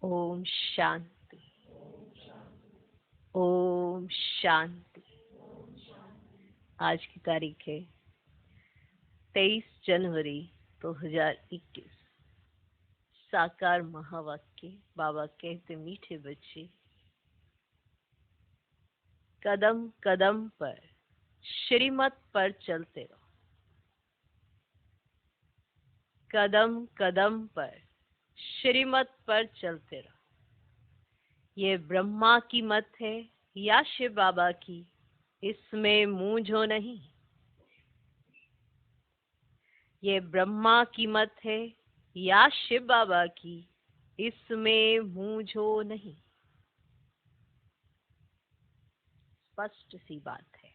ओम शांति। ओम शांति। आज की तारीख है 23 जनवरी 2021। साकार महावाक्य। बाबा कहते मीठे बच्चे, कदम कदम पर श्रीमत पर चलते रहो। कदम कदम पर श्रीमत पर चलते रहो। ये ब्रह्मा की मत है या शिव बाबा की, इसमें मूंझो नहीं। ये ब्रह्मा की मत है या शिव बाबा की, इसमें मूंझो नहीं। स्पष्ट सी बात है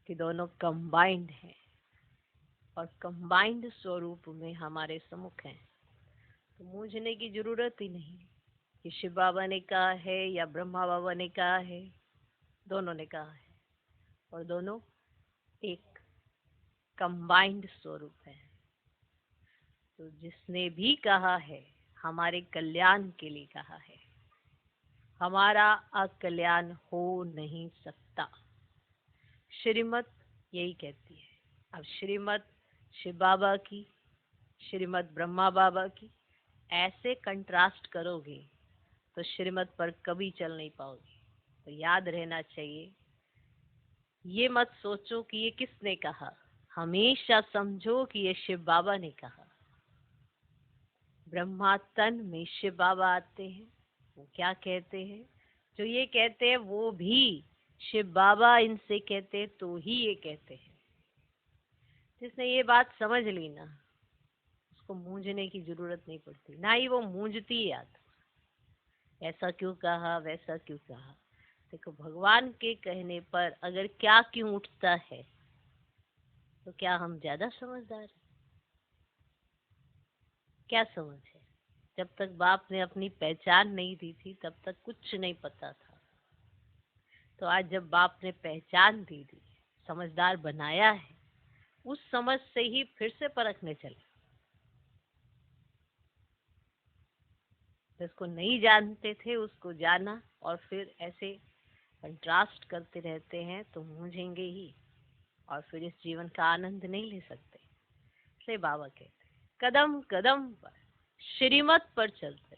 कि दोनों कंबाइंड हैं और कंबाइंड स्वरूप में हमारे सम्मुख हैं, तो मूंझने की जरूरत ही नहीं कि शिव बाबा ने कहा है या ब्रह्मा बाबा ने कहा है। दोनों ने कहा है और दोनों एक कंबाइंड स्वरूप है। तो जिसने भी कहा है हमारे कल्याण के लिए कहा है, हमारा अकल्याण हो नहीं सकता। श्रीमत यही कहती है। अब श्रीमत शिव बाबा की, श्रीमत ब्रह्मा बाबा की, ऐसे कंट्रास्ट करोगे तो श्रीमत पर कभी चल नहीं पाओगे। तो याद रहना चाहिए, ये मत सोचो कि ये किसने कहा, हमेशा समझो कि ये शिव बाबा ने कहा। ब्रह्मा तन में शिव बाबा आते हैं, वो क्या कहते हैं, जो ये कहते हैं वो भी शिव बाबा इनसे कहते तो ही ये कहते हैं। जिसने ये बात समझ ली ना, उसको मूंझने की जरूरत नहीं पड़ती, ना ही वो मूंझती याद ऐसा क्यों कहा वैसा क्यों कहा। देखो, भगवान के कहने पर अगर क्या क्यों उठता है, तो क्या हम ज्यादा समझदार हैं? क्या समझ है? जब तक बाप ने अपनी पहचान नहीं दी थी तब तक कुछ नहीं पता था। तो आज जब बाप ने पहचान दी दी, समझदार बनाया है, उस समझ से ही फिर से परखने चले। जिसको नहीं जानते थे उसको जाना, और फिर ऐसे कंट्रास्ट करते रहते हैं तो मूंझेंगे ही, और फिर इस जीवन का आनंद नहीं ले सकते। इसलिए बाबा कहते कदम कदम पर श्रीमत पर चलते।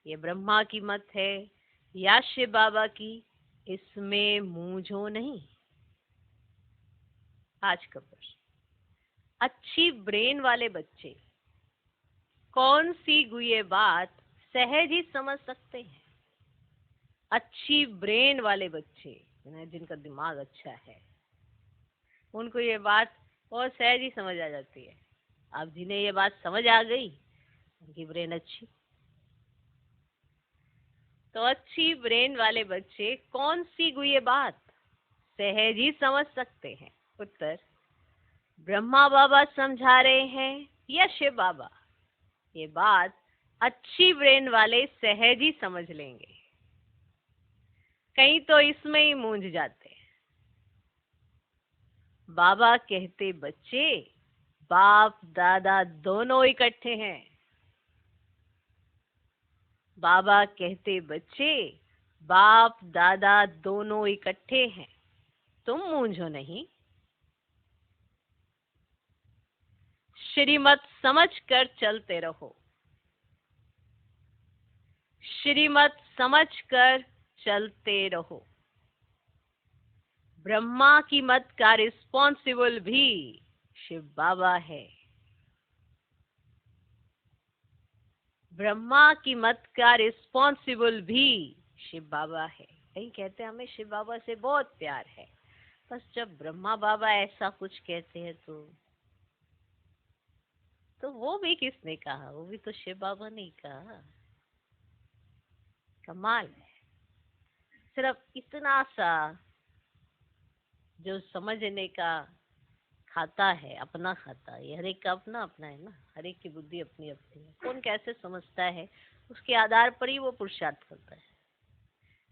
ये ब्रह्मा की मत है या शिव बाबा की, इसमें मूंझो नहीं। आज का प्रश्न, अच्छी ब्रेन वाले बच्चे कौन सी गुये बात सहज ही समझ सकते हैं? अच्छी ब्रेन वाले बच्चे, जिनका दिमाग अच्छा है, उनको ये बात बहुत सहज ही समझ आ जाती है। अब जिन्हें ये बात समझ आ गई, उनकी ब्रेन अच्छी। तो अच्छी ब्रेन वाले बच्चे कौन सी गुये बात सहज ही समझ सकते हैं? उत्तर, ब्रह्मा बाबा समझा रहे हैं या शिव बाबा, ये बात अच्छी ब्रेन वाले सहज ही समझ लेंगे। कहीं तो इसमें ही मूंझ जाते हैं। बाबा कहते बच्चे, बाप दादा दोनों इकट्ठे हैं। बाबा कहते बच्चे, बाप दादा दोनों इकट्ठे हैं, तुम मूंझो नहीं। श्रीमत समझ कर चलते रहो। श्रीमत समझ कर चलते रहो। ब्रह्मा की मत का रिस्पॉन्सिबल भी शिव बाबा है। ब्रह्मा की मत का रिस्पॉन्सिबल भी शिव बाबा है। कहीं कहते हैं हमें शिव बाबा से बहुत प्यार है, बस जब ब्रह्मा बाबा ऐसा कुछ कहते हैं तो वो भी किसने कहा? वो भी तो शिव बाबा ने कहा। कमाल है। सिर्फ इतना सा जो समझने का खाता है, अपना खाता है। हर एक का अपना अपना है ना, हर एक की बुद्धि अपनी अपनी है। कौन कैसे समझता है उसके आधार पर ही वो पुरुषार्थ करता है,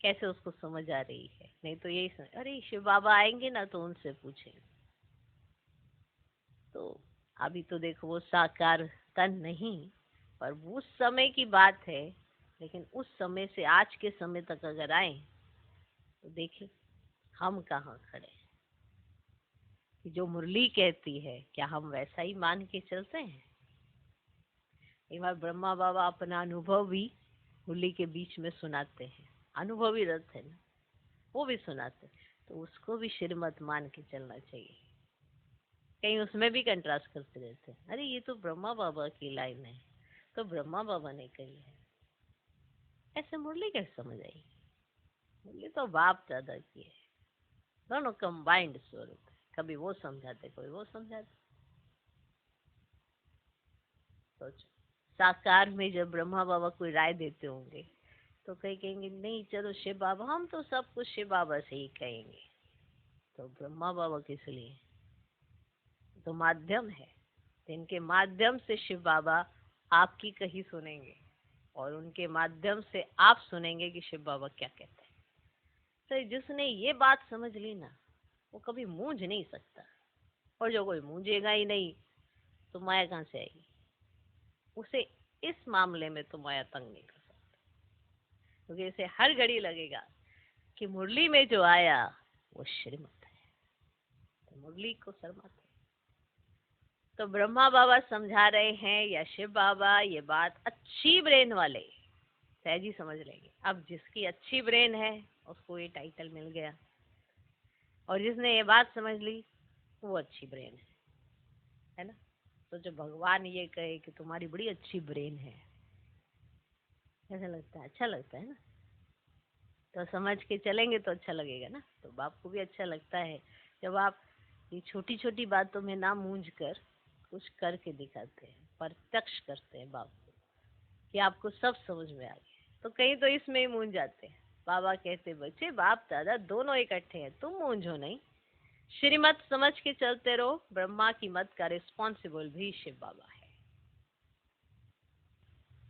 कैसे उसको समझ आ रही है। नहीं तो यही समझ, अरे शिव बाबा आएंगे ना तो उनसे पूछे। तो अभी तो देखो वो साकार तन नहीं, पर उस समय की बात है, लेकिन उस समय से आज के समय तक अगर आए तो देखिए हम कहाँ खड़े हैं। कि जो मुरली कहती है क्या हम वैसा ही मान के चलते हैं? एक बार ब्रह्मा बाबा अपना अनुभव भी मुरली के बीच में सुनाते हैं, अनुभवी रथ है ना, वो भी सुनाते, तो उसको भी श्रीमत मान के चलना चाहिए। कहीं उसमें भी कंट्रास्ट करते रहते हैं, अरे ये तो ब्रह्मा बाबा की लाइन है, तो ब्रह्मा बाबा ने कही है, ऐसे मुरली कैसे समझ आई? मुरली तो बाप दादा की है, दोनों कंबाइंड स्वरूप है, कभी वो समझाते कोई वो समझाते। सोचो साकार में जब ब्रह्मा बाबा कोई राय देते होंगे तो कई कहेंगे नहीं चलो शिव बाबा, हम तो सब कुछ शिव बाबा से ही कहेंगे। तो ब्रह्मा बाबा किस लिए? तो माध्यम है, तो इनके माध्यम से शिव बाबा आपकी कही सुनेंगे और उनके माध्यम से आप सुनेंगे कि शिव बाबा क्या कहते हैं। तो जिसने ये बात समझ ली ना, वो कभी मूंझ नहीं सकता, और जो कोई मूंझेगा ही नहीं तो माया कहाँ से आएगी? उसे इस मामले में तो माया तंग नहीं कर सकती, क्योंकि इसे हर घड़ी लगेगा कि मुरली में जो आया वो श्रीमत है, तो मुरली को शर्माते। तो ब्रह्मा बाबा समझा रहे हैं या शिव बाबा, ये बात अच्छी ब्रेन वाले सहज ही समझ लेंगे। अब जिसकी अच्छी ब्रेन है उसको ये टाइटल मिल गया, और जिसने ये बात समझ ली वो अच्छी ब्रेन है ना। तो जब भगवान ये कहे कि तुम्हारी बड़ी अच्छी ब्रेन है, ऐसा लगता है, अच्छा लगता है ना। तो समझ के चलेंगे तो अच्छा लगेगा ना। तो बाप को भी अच्छा लगता है जब आप ये छोटी छोटी बातों में ना मूंझ कर कुछ करके दिखाते हैं, प्रत्यक्ष करते हैं बाप को, कि आपको सब समझ में आ गया। तो कहीं तो इसमें ही मूंझ जाते हैं। बाबा कहते बच्चे बाप दादा दोनों इकट्ठे हैं, तुम मूंझो नहीं, श्रीमत समझ के चलते रहो। ब्रह्मा की मत का रिस्पॉन्सिबल भी शिव बाबा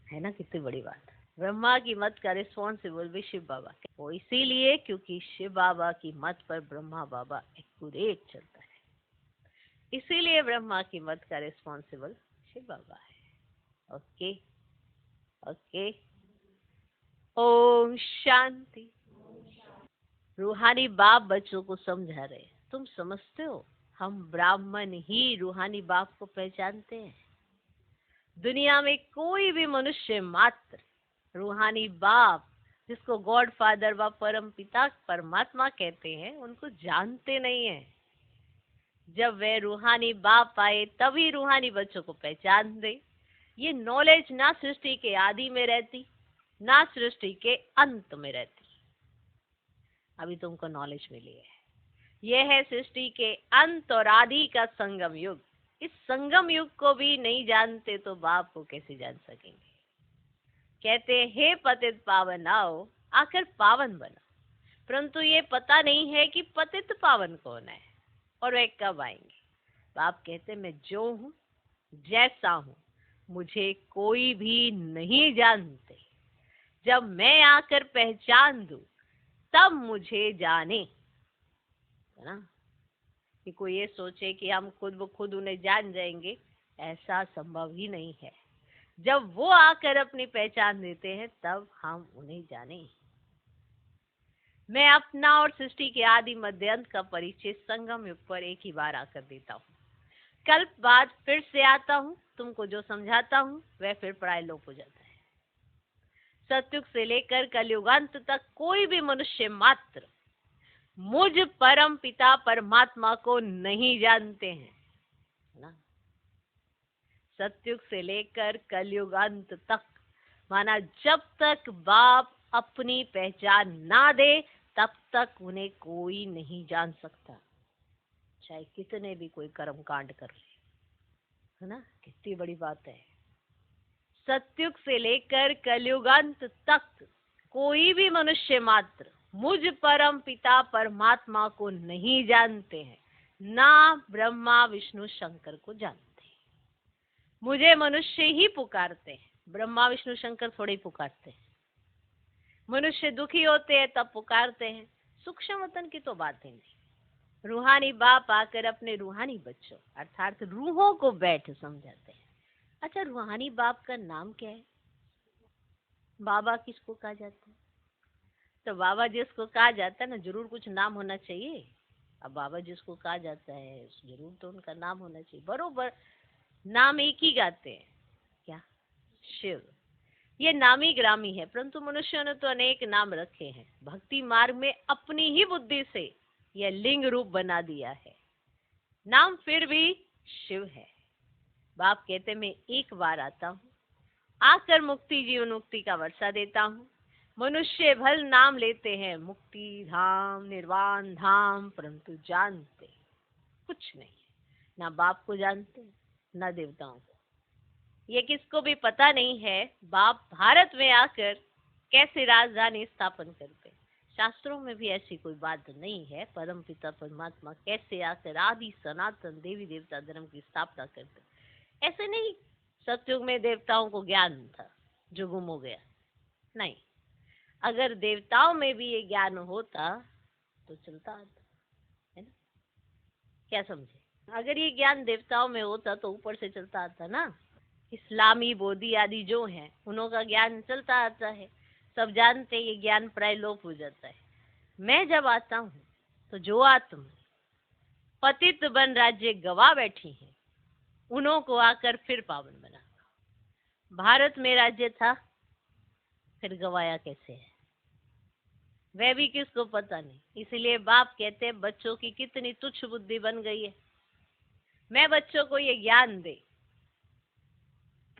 है ना। कितनी बड़ी बात। ब्रह्मा की मत का रिस्पॉन्सिबल भी शिव बाबा, वो इसीलिए क्योंकि शिव बाबा की मत पर ब्रह्मा बाबा एक्यूरेट चलता है, इसीलिए ब्रह्मा की मत का रिस्पॉन्सिबल शिव बाबा है। Okay okay, Om Shanti. रूहानी बाप बच्चों को समझा रहे, तुम समझते हो हम ब्राह्मण ही रूहानी बाप को पहचानते हैं। दुनिया में कोई भी मनुष्य मात्र रूहानी बाप, जिसको गॉड फादर व परम पिता परमात्मा कहते हैं, उनको जानते नहीं है। जब वे रूहानी बाप आए तभी रूहानी बच्चों को पहचान दे। ये नॉलेज ना सृष्टि के आदि में रहती ना सृष्टि के अंत में रहती। अभी तुमको नॉलेज मिली है, यह है सृष्टि के अंत और आदि का संगम युग। इस संगम युग को भी नहीं जानते तो बाप को कैसे जान सकेंगे? कहते हैं हे पतित पावन आओ, आकर पावन बना। परंतु ये पता नहीं है कि पतित पावन कौन है और वे कब आएंगे। बाप कहते मैं जो हूँ जैसा हूँ मुझे कोई भी नहीं जानते। जब मैं आकर पहचान दूं तब मुझे जाने, है ना। कि कोई ये सोचे कि हम खुद ब खुद उन्हें जान जाएंगे, ऐसा संभव ही नहीं है। जब वो आकर अपनी पहचान देते हैं तब हम उन्हें जाने। मैं अपना और सृष्टि के आदि मध्य अंत का परिचय संगम युग पर एक ही बार आकर देता हूँ। कल्प बाद फिर से आता हूँ, तुमको जो समझाता हूँ वह फिर प्राय लोप हो जाता है। सतयुग से लेकर कलयुगांत तक कोई भी मनुष्य मात्र मुझ परम पिता परमात्मा को नहीं जानते हैं, ना। सतयुग से लेकर कलयुगांत तक, माना जब तक बाप अपनी पहचान ना दे तब तक उन्हें कोई नहीं जान सकता, चाहे कितने भी कोई कर्म कांड कर ले, है ना। कितनी बड़ी बात है। सतयुग से लेकर कलयुगांत तक कोई भी मनुष्य मात्र मुझ परम पिता परमात्मा को नहीं जानते हैं, ना ब्रह्मा विष्णु शंकर को जानते। मुझे मनुष्य ही पुकारते हैं, ब्रह्मा विष्णु शंकर थोड़े ही पुकारते हैं। मनुष्य दुखी होते हैं तब पुकारते हैं, सूक्ष्म वतन की तो बात ही नहीं। रूहानी बाप आकर अपने रूहानी बच्चों अर्थात रूहों को बैठ समझाते हैं। अच्छा, रूहानी बाप का नाम क्या है? बाबा किसको कहा जाता है? तो बाबा जिसको कहा जाता है ना, जरूर कुछ नाम होना चाहिए। अब बाबा जिसको कहा जाता है जरूर तो उनका नाम होना चाहिए। बरोबर, नाम एक ही गाते हैं, क्या? शिव। ये नामी ग्रामी है, परंतु मनुष्यों ने तो अनेक नाम रखे हैं। भक्ति मार्ग में अपनी ही बुद्धि से यह लिंग रूप बना दिया है। नाम फिर भी शिव है। बाप कहते मैं एक बार आता हूँ, आकर मुक्ति जीवन मुक्ति का वर्षा देता हूँ। मनुष्य भल नाम लेते हैं मुक्ति धाम निर्वाण धाम, परंतु जानते कुछ नहीं है। ना बाप को जानते, ना देवताओं को। ये किसको भी पता नहीं है बाप भारत में आकर कैसे राजधानी स्थापन करते। शास्त्रों में भी ऐसी कोई बात नहीं है परम पिता परमात्मा कैसे आकर आदि सनातन देवी देवता धर्म की स्थापना करते। ऐसे नहीं सतयुग में देवताओं को ज्ञान था जो गुम हो गया, नहीं। अगर देवताओं में भी ये ज्ञान होता तो चलता आता, है ना? क्या समझे? अगर ये ज्ञान देवताओं में होता तो ऊपर से चलता आता ना। इस्लामी बोधि आदि जो हैं उनका ज्ञान चलता आता है, सब जानते ये ज्ञान प्राय लोप हो जाता है। मैं जब आता हूँ तो जो आत्मा पतित बन राज्य गवा बैठी है उन्हों को आकर फिर पावन बना। भारत में राज्य था, फिर गवाया कैसे है वह भी किसको पता नहीं। इसलिए बाप कहते हैं बच्चों की कितनी तुच्छ बुद्धि बन गई है। मैं बच्चों को ये ज्ञान दे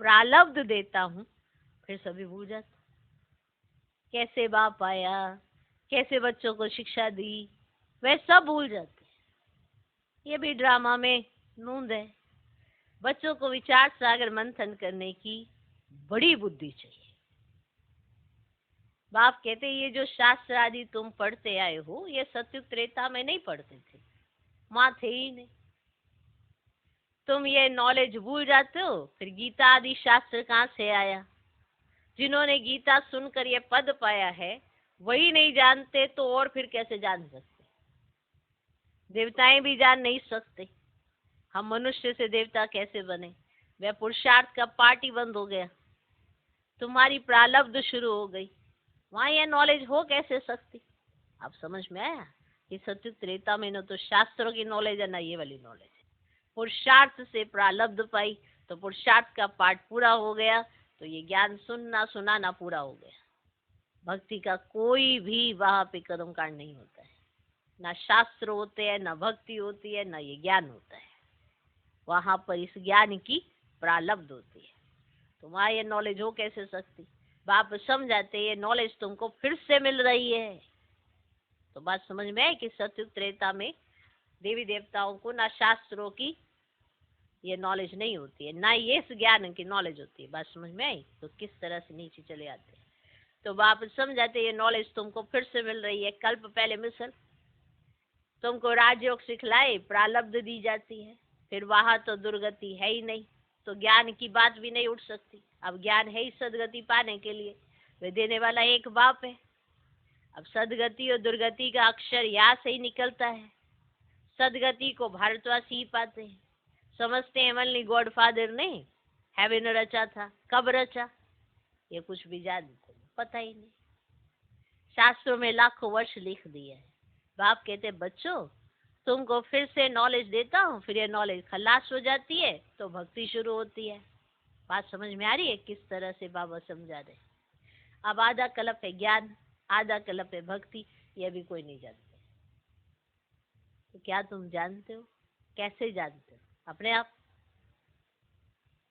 प्रालब्ध देता हूँ, फिर सभी भूल जाते। कैसे बाप आया, कैसे बच्चों को शिक्षा दी, वह सब भूल जाते। ये भी ड्रामा में नूंद है। बच्चों को विचार सागर मंथन करने की बड़ी बुद्धि चाहिए। बाप कहते ये जो शास्त्र आदि तुम पढ़ते आए हो ये सत्युग त्रेता में नहीं पढ़ते थे, वहां थे ही नहीं। तुम ये नॉलेज भूल जाते हो, फिर गीता आदि शास्त्र कहाँ से आया? जिन्होंने गीता सुनकर ये पद पाया है वही नहीं जानते तो और फिर कैसे जान सकते? देवताएं भी जान नहीं सकते, हम मनुष्य से देवता कैसे बने? वह पुरुषार्थ का पार्ट ही बंद हो गया, तुम्हारी प्रारब्ध शुरू हो गई, वहां यह नॉलेज हो कैसे सकती? आप समझ में आया कि सत्युग त्रेता में न तो शास्त्रों की नॉलेज है ना ये वाली नॉलेज है। पुरुषार्थ से प्रारब्ध पाई तो पुरुषार्थ का पार्ट पूरा हो गया, तो ये ज्ञान सुनना सुनाना पूरा हो गया। भक्ति का कोई भी वहां पे कर्म कांड नहीं होता है, ना शास्त्र होते हैं, ना भक्ति होती है, ना ये ज्ञान होता है। वहां पर इस ज्ञान की प्रारब्ध होती है, तो वहां ये नॉलेज हो कैसे सकती? बाप समझाते ये नॉलेज तुमको फिर से मिल रही है। तो बात समझ में है कि सत्युग त्रेता में देवी देवताओं को ना शास्त्रों की ये नॉलेज नहीं होती है, ना ये इस ज्ञान की नॉलेज होती है। बात समझ में आई? तो किस तरह से नीचे चले आते हैं। तो बाप समझाते ये नॉलेज तुमको फिर से मिल रही है। कल्प पहले मिसल तुमको राजयोग सिखलाए, प्रारब्ध दी जाती है, फिर वहां तो दुर्गति है ही नहीं, तो ज्ञान की बात भी नहीं उठ सकती। अब ज्ञान है ही सदगति पाने के लिए, वे देने वाला एक बाप है। अब सदगति और दुर्गति का अक्षर यहाँ से ही निकलता है। सदगति को भारतवासी ही पाते हैं, समझते हैं ओनली गॉड फादर ने हेवन रचा था। कब रचा ये कुछ भी जानते पता ही नहीं। शास्त्रों में लाखों वर्ष लिख दिया है। बाप कहते बच्चों तुमको फिर से नॉलेज देता हूँ, फिर ये नॉलेज खलास हो जाती है तो भक्ति शुरू होती है। बात समझ में आ रही है किस तरह से बाबा समझा रहे? अब आधा कल्प है ज्ञान, आधा कल्प है भक्ति, ये भी कोई नहीं जानते। तो क्या तुम जानते हो? कैसे जानते हो? अपने आप,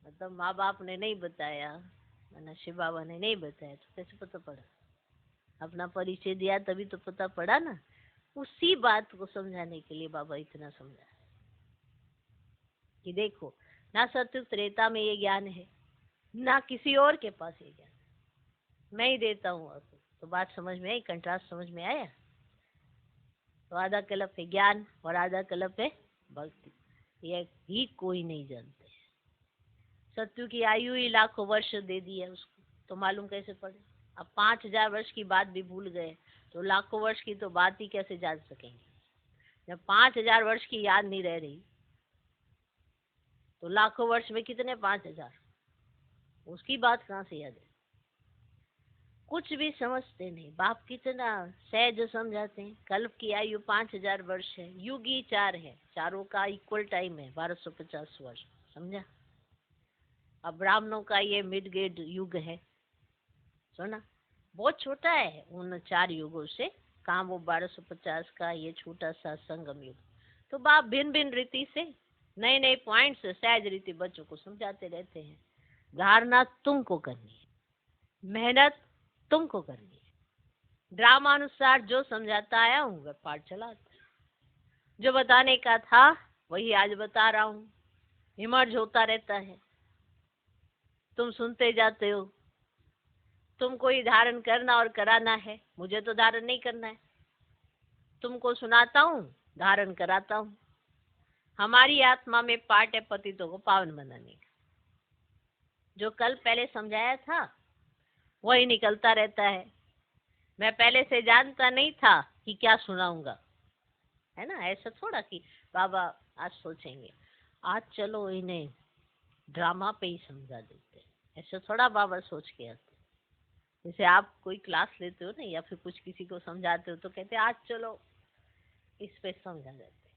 मतलब माँ बाप ने नहीं बताया, ना शिव बाबा ने नहीं बताया, तो कैसे पता पड़ा? अपना परिचय दिया तभी तो पता पड़ा ना। उसी बात को समझाने के लिए बाबा इतना समझा कि देखो ना सत्युग त्रेता में ये ज्ञान है, ना किसी और के पास ये ज्ञान, मैं ही देता हूँ आपको। तो बात समझ में आई? कंट्रास्ट समझ में आया? तो आधा कल्प है ज्ञान और आधा कल्प है भक्ति, ये भी कोई नहीं जानते। सत्यु की आयु ही लाखों वर्ष दे दी है उसको, तो मालूम कैसे पड़े? अब 5000 वर्ष की बात भी भूल गए तो लाखों वर्ष की तो बात ही कैसे जान सकेंगे? जब 5000 वर्ष की याद नहीं रह रही तो लाखों वर्ष में कितने 5000? उसकी बात कहाँ से याद है? कुछ भी समझते नहीं। बाप कितना सहज समझाते हैं। कल्प की आयु 5000 वर्ष है, युग ही 4 है, चारों का इक्वल टाइम है 1250 वर्ष। समझा? अब ब्राह्मणों का ये मिड गेट युग है, सुना, बहुत छोटा है उन 4 युगों से। कहाँ वो 1250 का ये छोटा सा संगम युग। तो बाप भिन्न भिन्न रीति से नए नए पॉइंट्स सहज रीति बच्चों को समझाते रहते हैं। धारणा तुमको करनी है, मेहनत तुमको करनी है। ड्रामा अनुसार जो समझाता आया हूँ वह पाठ चलाता। जो बताने का था वही आज बता रहा हूँ। इमर्ज होता रहता है, तुम सुनते जाते हो। तुमको ही धारण करना और कराना है, मुझे तो धारण नहीं करना है। तुमको सुनाता हूँ, धारण कराता हूँ। हमारी आत्मा में पार्ट है पतितों को पावन बनाने का। जो कल पहले समझाया था वही निकलता रहता है। मैं पहले से जानता नहीं था कि क्या सुनाऊंगा, है ना। ऐसा थोड़ा कि बाबा आज सोचेंगे, आज चलो इन्हें ड्रामा पे ही समझा देते, ऐसा थोड़ा बाबा सोच के आते। जैसे आप कोई क्लास लेते हो ना, या फिर कुछ किसी को समझाते हो तो कहते आज चलो इस पे समझा देते।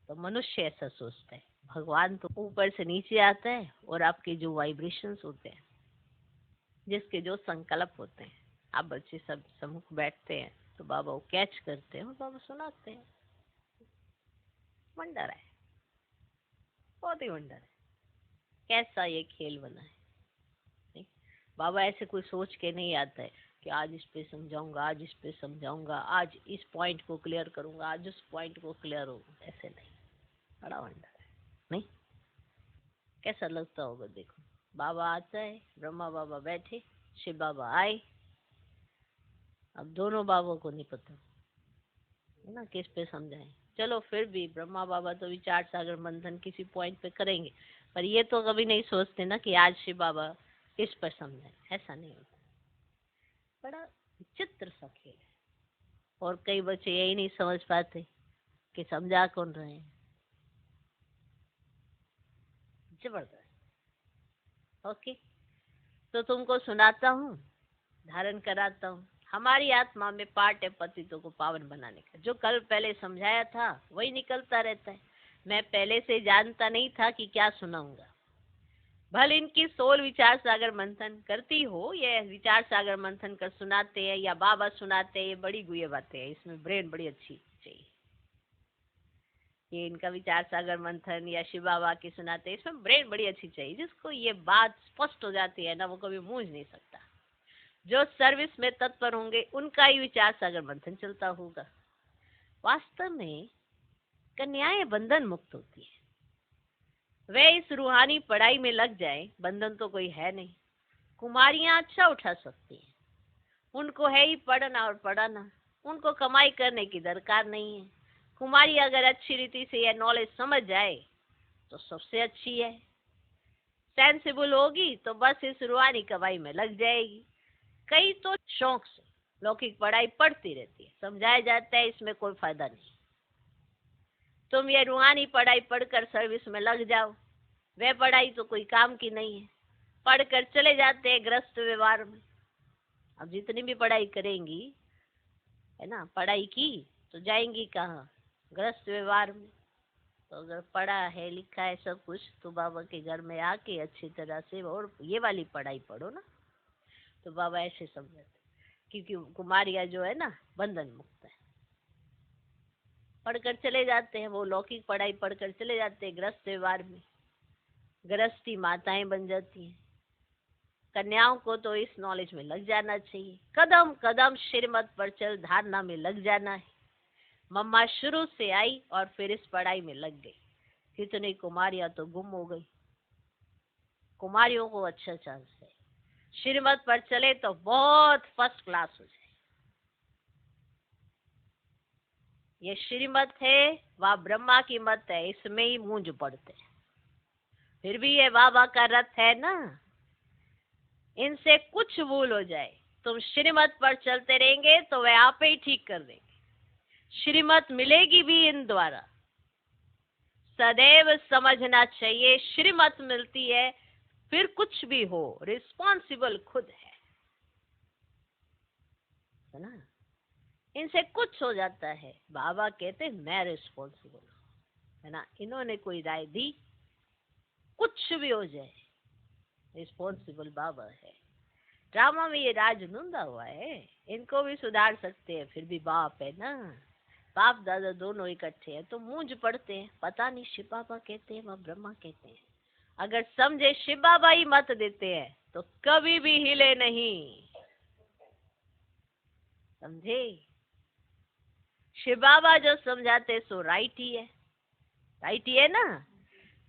तो मनुष्य ऐसा सोचता है। भगवान तो ऊपर से नीचे आता है और आपके जो वाइब्रेशंस होते हैं, जिसके जो संकल्प होते हैं, आप बच्चे सब सम्मुख बैठते हैं तो बाबा वो कैच करते हैं और बाबा सुनाते हैं। वंडर है, बहुत ही वंडर है। कैसा ये खेल बना है। नहीं? बाबा ऐसे कोई सोच के नहीं आता है कि आज इस पे समझाऊंगा, आज इस पे समझाऊंगा, आज इस पॉइंट को क्लियर करूंगा, आज उस पॉइंट को क्लियर होगा। ऐसे नहीं, बड़ा वंडर है। नहीं, कैसा लगता होगा देखो। बाबा आता है, ब्रह्मा बाबा बैठे, शिव बाबा आए। अब दोनों बाबा को नहीं पता है ना किस पे समझाएं। चलो फिर भी ब्रह्मा बाबा तो विचार सागर मंथन किसी पॉइंट पे करेंगे, पर ये तो कभी नहीं सोचते ना कि आज शिव बाबा किस पर समझाएं। ऐसा नहीं होता। बड़ा विचित्र सा खेल है। और कई बच्चे यही नहीं समझ पाते कि समझा कौन रहे हैं। जबरदस्त। ओके, तो तुमको सुनाता हूँ, धारण कराता हूँ। हमारी आत्मा में पार्ट है पतितों को पावन बनाने का। जो कल पहले समझाया था वही निकलता रहता है। मैं पहले से जानता नहीं था कि क्या सुनाऊंगा। भले इनकी सोल विचार सागर मंथन करती हो, ये विचार सागर मंथन कर सुनाते हैं या बाबा सुनाते हैं, ये बड़ी गुह्य बातें हैं। इसमें ब्रेन बड़ी अच्छी चाहिए। ये इनका विचार सागर मंथन या शिव बाबा की सुनाते हैं, इसमें ब्रेन बड़ी अच्छी चाहिए। जिसको ये बात स्पष्ट हो जाती है ना, वो कभी मूझ नहीं सकता। जो सर्विस में तत्पर होंगे उनका ही विचार सागर मंथन चलता होगा। वास्तव में कन्याएं बंधन मुक्त होती है। वे इस रूहानी पढ़ाई में लग जाए, बंधन तो कोई है नहीं। कुमारियां अच्छा उठा सकती हैं, उनको है ही पढ़ना और पढ़ाना। उनको कमाई करने की दरकार नहीं है। कुमारी अगर अच्छी रीति से यह नॉलेज समझ जाए तो सबसे अच्छी है। सेंसिबल होगी तो बस इस रूहानी कमाई में लग जाएगी। कई तो शौक से लौकिक पढ़ाई पढ़ती रहती है, समझाया जाता है इसमें कोई फायदा नहीं। तुम ये रूहानी पढ़ाई पढ़कर सर्विस में लग जाओ, वह पढ़ाई तो कोई काम की नहीं है। पढ़कर चले जाते हैं गृहस्थ व्यवहार में। अब जितनी भी पढ़ाई करेंगी, है ना, पढ़ाई की तो जाएंगी कहाँ? गृहस्थ व्यवहार में। तो अगर पढ़ा है लिखा है सब कुछ, तो बाबा के घर में आके अच्छी तरह से और ये वाली पढ़ाई पढ़ो ना। तो बाबा ऐसे समझाते, क्योंकि कुमारियां जो है ना बंधन मुक्त है। पढ़कर चले जाते हैं, वो लौकिक पढ़ाई पढ़कर चले जाते हैं गृहस्थ व्यवहार में। गृहस्थी माताएं बन जाती हैं। कन्याओं को तो इस नॉलेज में लग जाना चाहिए। कदम कदम श्रीमत पर चल धारणा में लग जाना है। मम्मा शुरू से आई और फिर इस पढ़ाई में लग गई। कितनी कुमारियां तो गुम हो गई। कुमारियों को अच्छा चांस है, श्रीमत पर चले तो बहुत फर्स्ट क्लास हो जाए। ये श्रीमत है, वह ब्रह्मा की मत है, इसमें ही मूंज पड़ते हैं। फिर भी ये बाबा का रथ है ना, इनसे कुछ भूल हो जाए, तुम श्रीमत पर चलते रहेंगे तो वे आप ही ठीक कर देंगे। श्रीमत मिलेगी भी इन द्वारा। सदैव समझना चाहिए, श्रीमत मिलती है फिर कुछ भी हो, रिस्पॉन्सिबल खुद है ना। इनसे कुछ हो जाता है, बाबा कहते मैं रिस्पॉन्सिबल हूँ, है ना। इन्होंने कोई राय दी, कुछ भी हो जाए, रिस्पॉन्सिबल बाबा है। ड्रामा में ये राज नूंदा हुआ है, इनको भी सुधार सकते हैं, फिर भी बाप है ना। बाप दादा दोनों इकट्ठे हैं तो मूंझ पड़ते हैं, पता नहीं शिव बाबा कहते हैं व ब्रह्मा कहते हैं। अगर समझे शिव बाबा ही मत देते हैं तो कभी भी हिले नहीं, समझे। शिव बाबा जो समझाते सो राइट ही है, राइट ही है ना।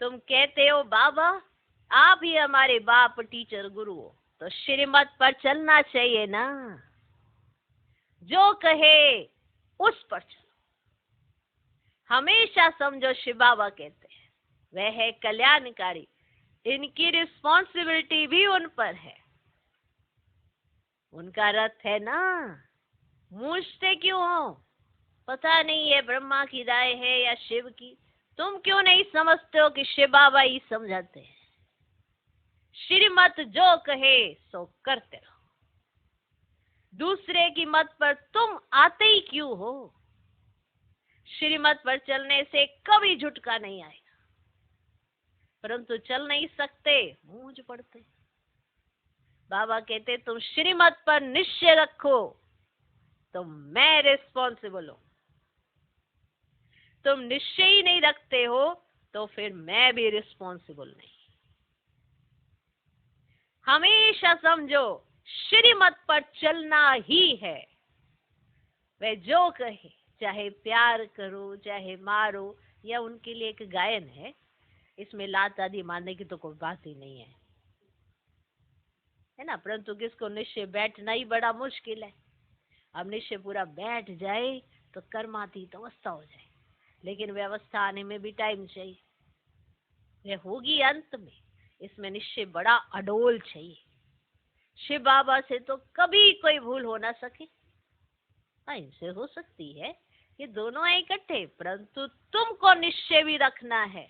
तुम कहते हो बाबा आप ही हमारे बाप, टीचर, गुरु हो, तो श्रीमत पर चलना चाहिए ना। जो कहे उस पर चलो। हमेशा समझो शिव बाबा कहते हैं वह है कल्याणकारी, इनकी रिस्पॉन्सिबिलिटी भी उन पर है, उनका रथ है ना। मूझते क्यों हो, पता नहीं है ब्रह्मा की राय है या शिव की। तुम क्यों नहीं समझते हो कि शिव बाबा ही समझाते हैं। श्रीमत जो कहे सो करते रहो, दूसरे की मत पर तुम आते ही क्यों हो। श्रीमत पर चलने से कभी झुटका नहीं आएगा, परंतु चल नहीं सकते, मूंझ पड़ते। बाबा कहते तुम श्रीमत पर निश्चय रखो तो मैं रिस्पॉन्सिबल हूं। तुम निश्चय ही नहीं रखते हो तो फिर मैं भी रिस्पॉन्सिबल नहीं। हमेशा समझो श्रीमत पर चलना ही है। वह जो कहे, चाहे प्यार करो चाहे मारो, या उनके लिए एक गायन है, इसमें लात आदि मारने की तो कोई बात ही नहीं है ना। परंतु किसको निश्चय बैठना ही बड़ा मुश्किल है। अब निश्चय पूरा बैठ जाए तो कर्मातीत अवस्था हो जाए, लेकिन व्यवस्था आने में भी टाइम चाहिए, वह होगी अंत में। इसमें निश्चय बड़ा अडोल चाहिए। शिव बाबा से तो कभी कोई भूल हो ना सके। हाँ, इनसे हो सकती है कि दोनों है इकट्ठे, परंतु तुमको निश्चय भी रखना है।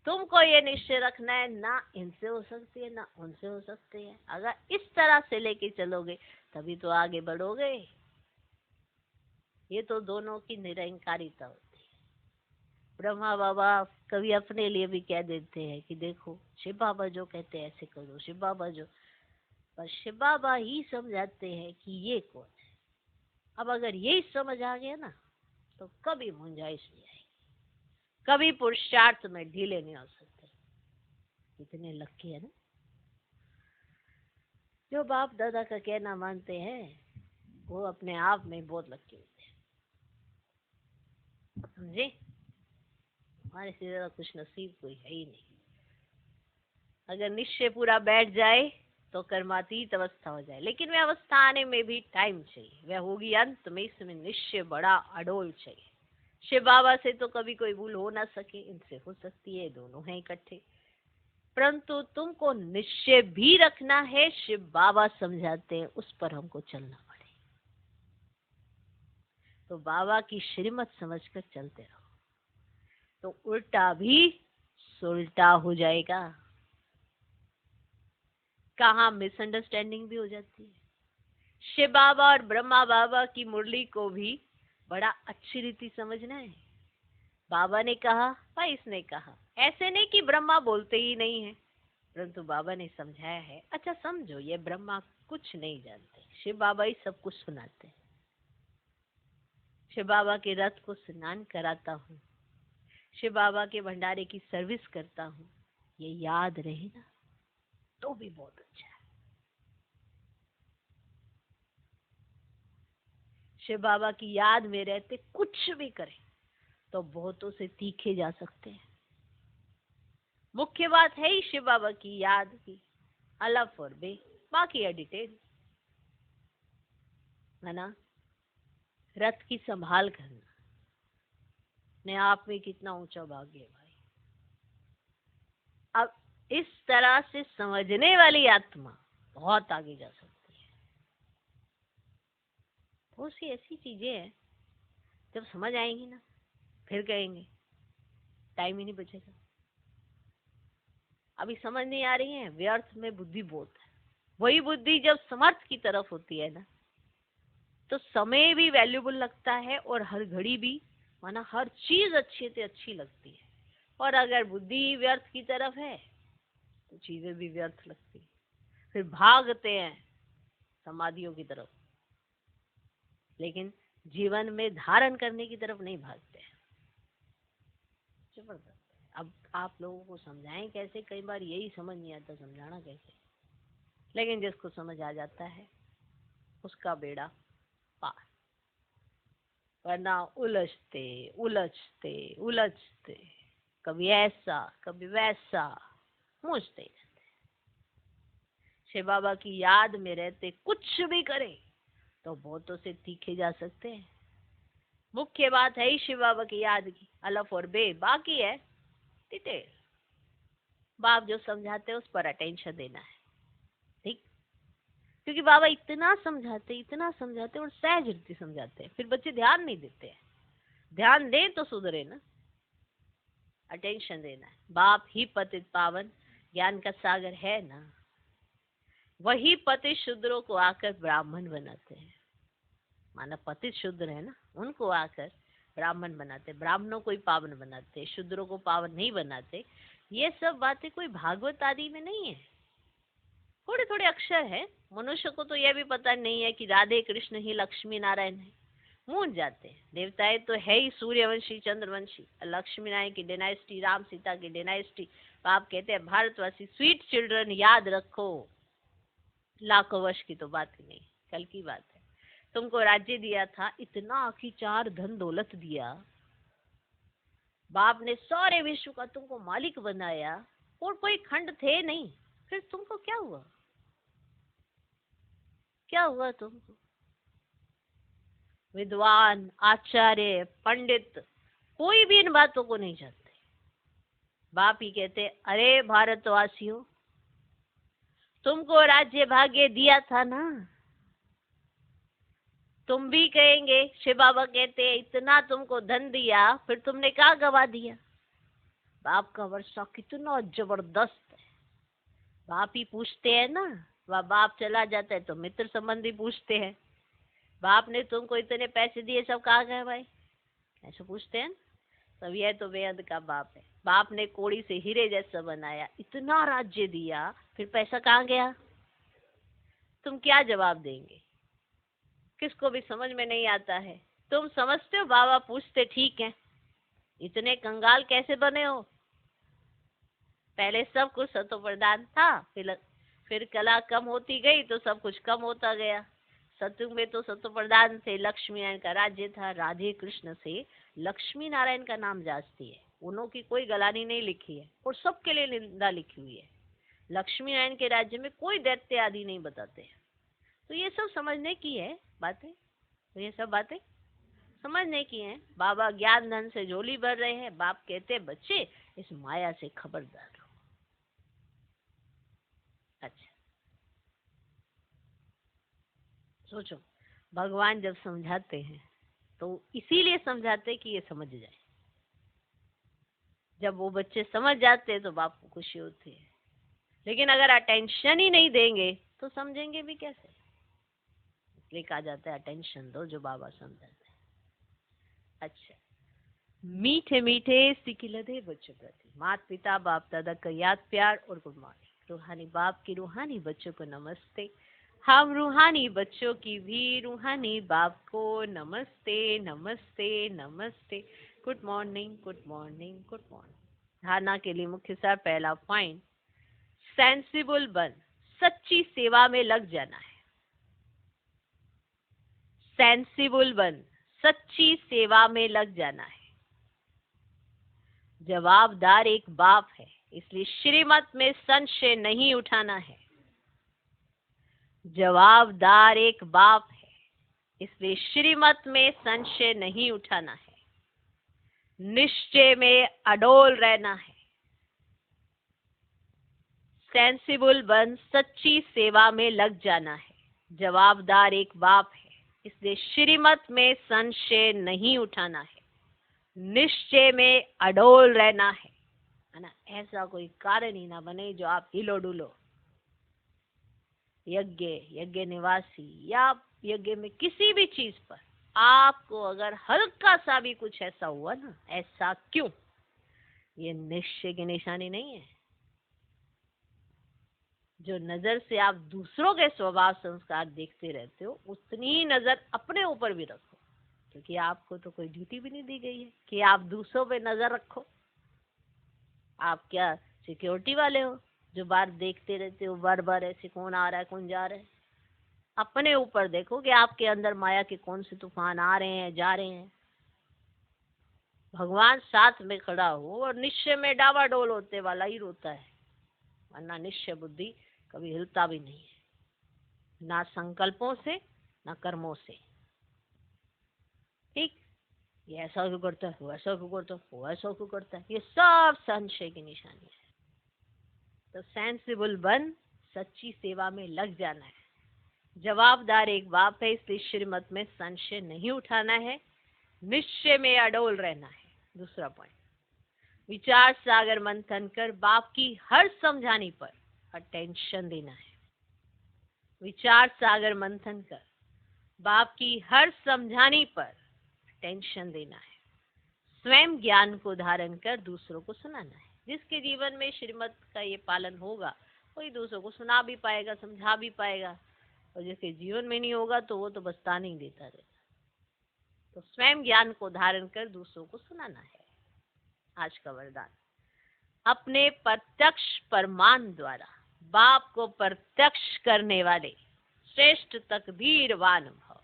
तुमको ये निश्चय रखना है, ना इनसे हो सकती है ना उनसे हो सकती है। अगर इस तरह से लेके चलोगे तभी तो आगे बढ़ोगे। ये तो दोनों की निरंकारिता होती है। ब्रह्मा बाबा कभी अपने लिए भी कह देते हैं कि देखो शिव बाबा जो कहते हैं ऐसे करो, शिव बाबा जो, पर शिव बाबा ही समझाते हैं कि ये कौन है। अब अगर यही समझ आ गया ना तो कभी मुंजाइश नहीं आएगी, कभी पुरुषार्थ में ढीले नहीं हो सकते। कितने लक्की है ना जो बाप दादा का कहना मानते हैं, वो अपने आप में बहुत लक्की होते हैं, समझे। हमारे से ज्यादा खुश नसीब कोई है ही नहीं। अगर निश्चय पूरा बैठ जाए तो कर्मातीत अवस्था हो जाए, लेकिन वह अवस्था आने में भी टाइम चाहिए, वह होगी अंत में। इसमें निश्चय बड़ा अडोल चाहिए। शिव बाबा से तो कभी कोई भूल हो ना सके, इनसे हो सकती है, दोनों हैं इकट्ठे। परंतु तुमको निश्चय भी रखना है, शिव बाबा समझाते हैं उस पर हमको चलना पड़े। तो बाबा की श्रीमत समझकर चलते रहो, तो उल्टा भी सुलटा हो जाएगा। कहाँ मिसअंडरस्टैंडिंग भी हो जाती है। शिव बाबा और ब्रह्मा बाबा की मुरली को भी बड़ा अच्छी रीति समझना है। बाबा ने कहा, भाई इसने कहा, ऐसे नहीं कि ब्रह्मा बोलते ही नहीं है, परंतु बाबा ने समझाया है। अच्छा समझो, ये ब्रह्मा कुछ नहीं जानते, शिव बाबा ही सब कुछ सुनाते हैं। शिव बाबा के रथ को स्नान कराता हूँ, शिव बाबा के भंडारे की सर्विस करता हूँ, ये याद रहे ना तो भी बहुत अच्छा है। शिव बाबा की याद में रहते कुछ भी करें तो बहुतों से तीखे जा सकते हैं। मुख्य बात है ही शिव बाबा की याद की, अलफ और बे, बाकी एडिटेड है ना। रथ की संभाल करना अपने आप में कितना ऊंचा भाग्य है भाई। अब इस तरह से समझने वाली आत्मा बहुत आगे जा सकती है। बहुत सी ऐसी चीजें हैं जब समझ आएंगी ना फिर कहेंगे, टाइम ही नहीं बचेगा। अभी समझ नहीं आ रही है, व्यर्थ में बुद्धि बहुत है। वही बुद्धि जब समर्थ की तरफ होती है ना, तो समय भी वैल्यूबल लगता है और हर घड़ी भी माना हर चीज अच्छी से अच्छी लगती है। और अगर बुद्धि व्यर्थ की तरफ है तो चीजें भी व्यर्थ लगती है, फिर भागते हैं समाधियों की तरफ, लेकिन जीवन में धारण करने की तरफ नहीं भागते हैं। जबरदस्त। अब आप लोगों को समझाएं कैसे, कई बार यही समझ नहीं आता समझाना कैसे, लेकिन जिसको समझ आ जाता है उसका बेड़ा पार। वरना उलझते उलझते उलझते, कभी ऐसा कभी वैसा, मूझते ही रहते। शिव बाबा की याद में रहते कुछ भी करे तो बहुतों से तीखे जा सकते हैं। मुख्य बात है ही शिव बाबा की याद की, अलफ और बे, बाकी है डिटेल। बाप जो समझाते हैं उस पर अटेंशन देना है, ठीक? क्योंकि बाबा इतना समझाते और सहज रीति समझाते हैं, फिर बच्चे ध्यान नहीं देते हैं। ध्यान दे तो सुधरे ना, अटेंशन देना है। बाप ही पतित पावन ज्ञान का सागर है ना, वही पतित शूद्रों को आकर ब्राह्मण बनाते हैं। माना पतित शूद्र है ना, उनको आकर ब्राह्मण बनाते, ब्राह्मणों को ही पावन बनाते, शूद्रों को पावन नहीं बनाते। ये सब बातें कोई भागवत आदि में नहीं है, थोड़े थोड़े अक्षर है। मनुष्य को तो यह भी पता नहीं है कि राधे कृष्ण ही लक्ष्मी नारायण है, मूंझ जाते हैं। देवताएं तो है ही सूर्यवंशी चंद्रवंशी, लक्ष्मी नारायण की डायनेस्टी, राम सीता की डायनेस्टी। आप कहते हैं भारतवासी स्वीट चिल्ड्रन, याद रखो लाखों वर्ष की तो बात ही नहीं, कल की बात है। तुमको राज्य दिया था, इतना आखिरकार धन दौलत दिया, बाप ने सारे विश्व का तुमको मालिक बनाया और कोई खंड थे नहीं, फिर तुमको क्या हुआ? क्या हुआ तुमको? विद्वान, आचार्य, पंडित कोई भी इन बातों को नहीं जानते। बाप ही कहते, अरे भारतवासियों, तुमको राज्य भाग्य दिया था ना। तुम भी कहेंगे, शिव बाबा कहते इतना तुमको धन दिया, फिर तुमने क्या गवा दिया? बाप का वर्षा कितना जबरदस्त है। बाप ही पूछते हैं ना, वह बाप चला जाता है तो मित्र संबंधी पूछते हैं, बाप ने तुमको इतने पैसे दिए, सब कहाँ गए भाई, ऐसे पूछते हैं। तब यह तो बेअद का बाप है। बाप ने कोड़ी से हीरे जैसा बनाया, इतना राज्य दिया, फिर पैसा कहाँ गया? तुम क्या जवाब देंगे? किसको भी समझ में नहीं आता है। तुम समझते हो बाबा पूछते ठीक है, इतने कंगाल कैसे बने हो? पहले सब कुछ सतो प्रधान था, फिर कला कम होती गई तो सब कुछ कम होता गया। सतयुग में तो सतो प्रधान थे, लक्ष्मी नारायण का राज्य था। राधे कृष्ण से लक्ष्मी नारायण का नाम जास्ती है, उन्हों की कोई गलानी नहीं लिखी है और सबके लिए निंदा लिखी हुई है। लक्ष्मी नारायण के राज्य में कोई दैत्य आदि नहीं बताते हैं। तो ये सब समझने की है बातें, तो ये सब बातें समझने की हैं। बाबा ज्ञान धन से झोली भर रहे हैं। बाप कहते बच्चे इस माया से खबरदार रहो। अच्छा सोचो, भगवान जब समझाते हैं तो इसीलिए समझाते कि ये समझ जाए। जब वो बच्चे समझ जाते हैं तो बाप को खुशी होती है, लेकिन अगर अटेंशन ही नहीं देंगे तो समझेंगे भी कैसे? इसलिए कहा जाता है अटेंशन दो जो बाबा समझाते हैं। अच्छा, मीठे मीठे सिकिलदे बच्चों प्रति माता पिता बाप दादा का याद प्यार और गुड मॉर्निंग। रूहानी बाप की रूहानी बच्चों को नमस्ते। हम रूहानी बच्चों की भी रूहानी बाप को नमस्ते नमस्ते नमस्ते। Good morning good morning good morning. धारणा के लिए मुख्य सार पहला पॉइंट, सेंसिबल बन, सच्ची सेवा में लग जाना है। सेंसिबल बन, सच्ची सेवा में लग जाना है। जवाबदार एक बाप है, इसलिए श्रीमत में संशय नहीं उठाना है। जवाबदार एक बाप है, इसलिए श्रीमत में संशय नहीं उठाना है। निश्चय में अडोल रहना है। सेंसिबल बन, सच्ची सेवा में लग जाना है। जवाबदार एक बाप है, इसलिए श्रीमत में संशय नहीं उठाना है। निश्चय में अडोल रहना है। है ना। ऐसा कोई कारण ही ना बने जो आप हिलो डुलो। यज्ञ निवासी या यज्ञ में किसी भी चीज पर आपको अगर हल्का सा भी कुछ ऐसा हुआ ना, ऐसा क्यों, ये निश्चय की निशानी नहीं है। जो नजर से आप दूसरों के स्वभाव संस्कार देखते रहते हो, उतनी ही नजर अपने ऊपर भी रखो, क्योंकि आपको तो कोई ड्यूटी भी नहीं दी गई है कि आप दूसरों पे नजर रखो। आप क्या सिक्योरिटी वाले हो जो बार देखते रहते हो बार बार ऐसे कौन आ रहा है कौन जा रहा है? अपने ऊपर देखो कि आपके अंदर माया के कौन से तूफान आ रहे हैं जा रहे हैं। भगवान साथ में खड़ा हो और निश्चय में डावाडोल होते वाला ही रोता है, वरना निश्चय बुद्धि कभी हिलता भी नहीं है, ना संकल्पों से ना कर्मों से। ठीक, ये ऐसा क्यों करता है, वो ऐसा क्यों करता है, वो ऐसा क्यों करता है, ये सब संशय की निशानी है। तो सेंसिबल बन सच्ची सेवा में लग जाना है। जवाबदार एक बाप है, इसलिए श्रीमत में संशय नहीं उठाना है, निश्चय में अडोल रहना है। दूसरा पॉइंट, विचार सागर मंथन कर बाप की हर समझानी पर अटेंशन देना है। विचार सागर मंथन कर बाप की हर समझानी पर अटेंशन देना है। स्वयं ज्ञान को धारण कर दूसरों को सुनाना है। जिसके जीवन में श्रीमत का ये पालन होगा वही दूसरों को सुना भी पाएगा, समझा भी पाएगा, और जिसके जीवन में नहीं होगा तो वो तो बस ताने ही देता रहेगा। तो स्वयं ज्ञान को धारण कर दूसरों को सुनाना है। आज का वरदान, अपने प्रत्यक्ष प्रमाण द्वारा बाप को प्रत्यक्ष करने वाले श्रेष्ठ तकदीरवान भव।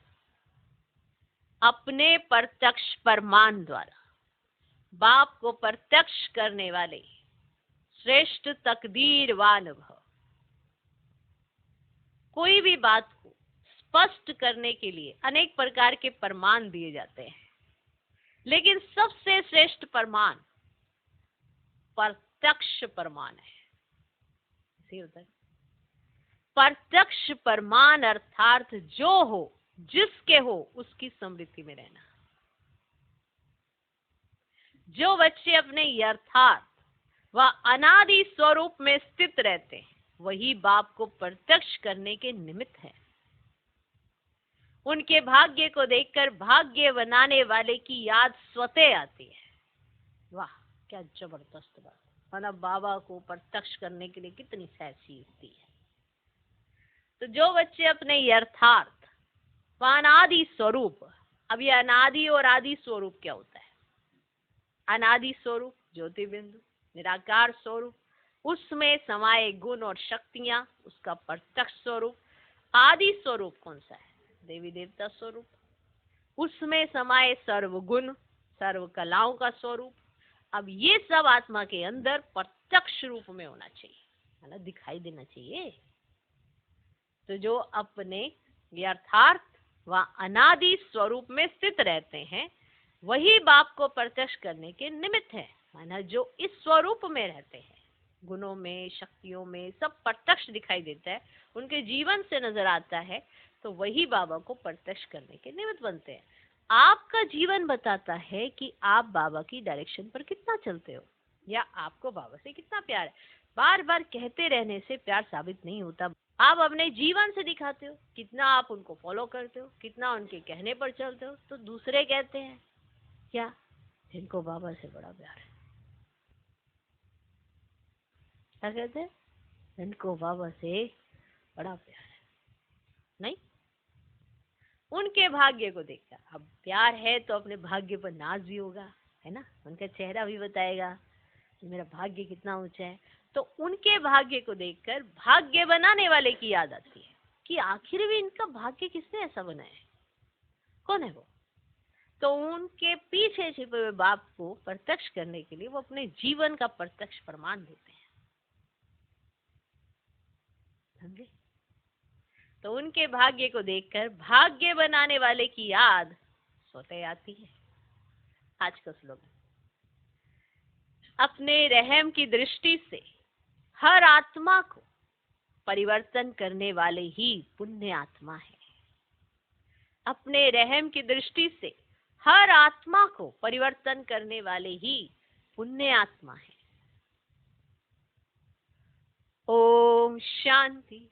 अपने प्रत्यक्ष प्रमाण द्वारा बाप को प्रत्यक्ष करने वाले श्रेष्ठ तकदीरवान भव। कोई भी बात को स्पष्ट करने के लिए अनेक प्रकार के प्रमाण दिए जाते हैं, लेकिन सबसे श्रेष्ठ प्रमाण प्रत्यक्ष प्रमाण है। ऐसे होता है। प्रत्यक्ष प्रमाण अर्थात जो हो जिसके हो उसकी समृद्धि में रहना। जो बच्चे अपने यथार्थ व अनादि स्वरूप में स्थित रहते हैं वही बाप को प्रत्यक्ष करने के निमित्त है। उनके भाग्य को देखकर भाग्य बनाने वाले की याद स्वतः आती है। वाह, क्या जबरदस्त बात। मतलब बाबा को प्रत्यक्ष करने के लिए कितनी सहसी युक्ति है। तो जो बच्चे अपने यथार्थ व अनादि स्वरूप, अब ये अनादि और आदि स्वरूप क्या होता है? अनादि स्वरूप ज्योति बिंदु निराकार स्वरूप, उसमें समाये गुण और शक्तियां, उसका प्रत्यक्ष स्वरूप। आदि स्वरूप कौन सा है? देवी देवता स्वरूप, उसमें समाये सर्व गुण सर्व कलाओं का स्वरूप। अब ये सब आत्मा के अंदर प्रत्यक्ष रूप में होना चाहिए, मतलब दिखाई देना चाहिए। तो जो अपने यथार्थ व अनादि स्वरूप में स्थित रहते हैं वही बाप को प्रत्यक्ष करने के निमित्त है। माना जो इस स्वरूप में रहते हैं, गुणों में शक्तियों में सब प्रत्यक्ष दिखाई देता है, उनके जीवन से नजर आता है, तो वही बाबा को प्रत्यक्ष करने के निमित्त बनते हैं। आपका जीवन बताता है कि आप बाबा की डायरेक्शन पर कितना चलते हो या आपको बाबा से कितना प्यार है। बार बार कहते रहने से प्यार साबित नहीं होता। आप अपने जीवन से दिखाते हो कितना आप उनको फॉलो करते हो, कितना उनके कहने पर चलते हो। तो दूसरे कहते हैं क्या, इनको बाबा से बड़ा प्यार है। क्या कहते हैं? इनको बाबा से बड़ा प्यार है। नहीं, उनके भाग्य को देखकर, अब प्यार है तो अपने भाग्य पर नाज भी होगा, है ना। उनका चेहरा भी बताएगा कि मेरा भाग्य कितना ऊंचा है। तो उनके भाग्य को देखकर भाग्य बनाने वाले की याद आती है कि आखिर भी इनका भाग्य किसने ऐसा बनाया है, कौन है वो। तो उनके पीछे छिपे हुए बाप को प्रत्यक्ष करने के लिए वो अपने जीवन का प्रत्यक्ष प्रमाण देते हैं। समझे? तो उनके भाग्य को देखकर भाग्य बनाने वाले की याद स्वतः आती है। आज का स्लोगन, अपने रहम की दृष्टि से हर आत्मा को परिवर्तन करने वाले ही पुण्य आत्मा है। अपने रहम की दृष्टि से हर आत्मा को परिवर्तन करने वाले ही पुण्य आत्मा है। ओम शांति